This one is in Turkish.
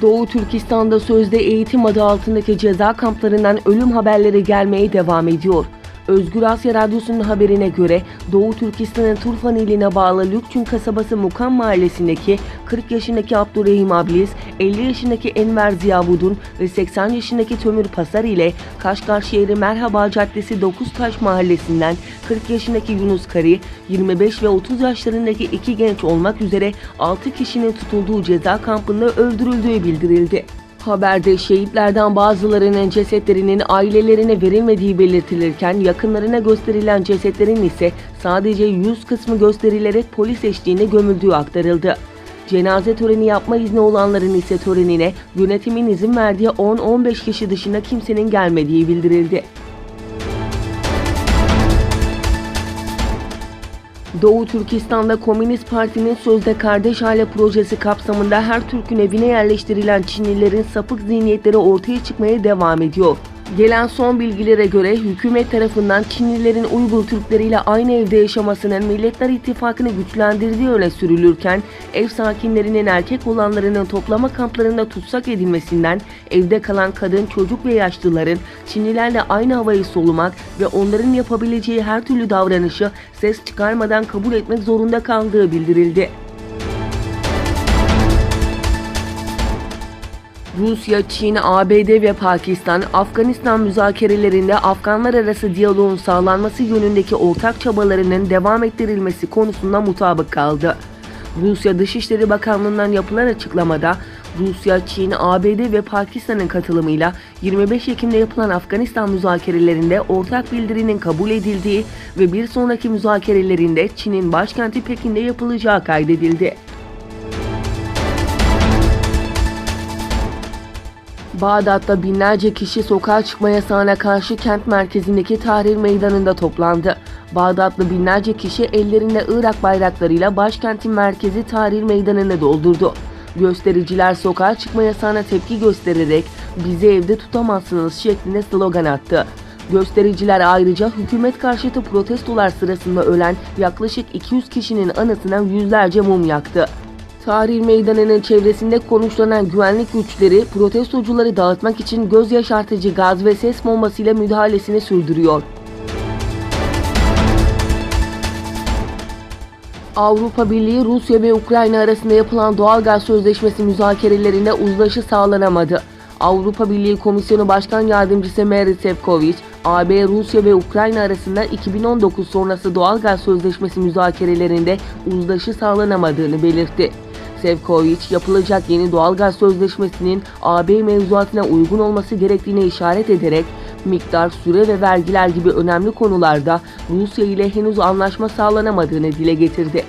Doğu Türkistan'da sözde eğitim adı altındaki ceza kamplarından ölüm haberleri gelmeye devam ediyor. Özgür Asya Radyosu'nun haberine göre Doğu Türkistan'ın Turfan iline bağlı Lükçün kasabası Mukam mahallesindeki 40 yaşındaki Abdurrahim Abliz, 50 yaşındaki Enver Ziyabudun ve 80 yaşındaki Tömür Pasar ile Kaşgar şehri Merhaba Caddesi Dokuztaş mahallesinden 40 yaşındaki Yunus Kari, 25 ve 30 yaşlarındaki 2 genç olmak üzere 6 kişinin tutulduğu ceza kampında öldürüldüğü bildirildi. Haberde şehitlerden bazılarının cesetlerinin ailelerine verilmediği belirtilirken yakınlarına gösterilen cesetlerin ise sadece yüz kısmı gösterilerek polis eşliğinde gömüldüğü aktarıldı. Cenaze töreni yapma izni olanların ise törenine yönetimin izin verdiği 10-15 kişi dışında kimsenin gelmediği bildirildi. Doğu Türkistan'da Komünist Parti'nin sözde Kardeş Aile projesi kapsamında her Türk'ün evine yerleştirilen Çinlilerin sapık zihniyetleri ortaya çıkmaya devam ediyor. Gelen son bilgilere göre hükümet tarafından Çinlilerin Uygur Türkleriyle aynı evde yaşamasının Milletler İttifakı'nı güçlendirdiği öne sürülürken ev sakinlerinin erkek olanlarının toplama kamplarında tutsak edilmesinden evde kalan kadın, çocuk ve yaşlıların Çinlilerle aynı havayı solumak ve onların yapabileceği her türlü davranışı ses çıkarmadan kabul etmek zorunda kaldığı bildirildi. Rusya, Çin, ABD ve Pakistan, Afganistan müzakerelerinde Afganlar arası diyaloğun sağlanması yönündeki ortak çabalarının devam ettirilmesi konusunda mutabık kaldı. Rusya Dışişleri Bakanlığı'ndan yapılan açıklamada, Rusya, Çin, ABD ve Pakistan'ın katılımıyla 25 Ekim'de yapılan Afganistan müzakerelerinde ortak bildirinin kabul edildiği ve bir sonraki müzakerelerinde Çin'in başkenti Pekin'de yapılacağı kaydedildi. Bağdat'ta binlerce kişi sokağa çıkma yasağına karşı kent merkezindeki Tahrir Meydanı'nda toplandı. Bağdatlı binlerce kişi ellerinde Irak bayraklarıyla başkentin merkezi Tahrir Meydanı'nı doldurdu. Göstericiler sokağa çıkma yasağına tepki göstererek "Bizi evde tutamazsınız" şeklinde slogan attı. Göstericiler ayrıca hükümet karşıtı protestolar sırasında ölen yaklaşık 200 kişinin anısına yüzlerce mum yaktı. Tahrir Meydanı'nın çevresinde konuşlanan güvenlik güçleri protestocuları dağıtmak için göz yaşartıcı gaz ve ses bombasıyla müdahalesini sürdürüyor. Avrupa Birliği, Rusya ve Ukrayna arasında yapılan doğalgaz sözleşmesi müzakerelerinde uzlaşı sağlanamadı. Avrupa Birliği Komisyonu Başkan Yardımcısı Maroš Šefčovič, AB, Rusya ve Ukrayna arasında 2019 sonrası doğalgaz sözleşmesi müzakerelerinde uzlaşı sağlanamadığını belirtti. Šefčovič, yapılacak yeni doğalgaz sözleşmesinin AB mevzuatına uygun olması gerektiğine işaret ederek, miktar, süre ve vergiler gibi önemli konularda Rusya ile henüz anlaşma sağlanamadığını dile getirdi.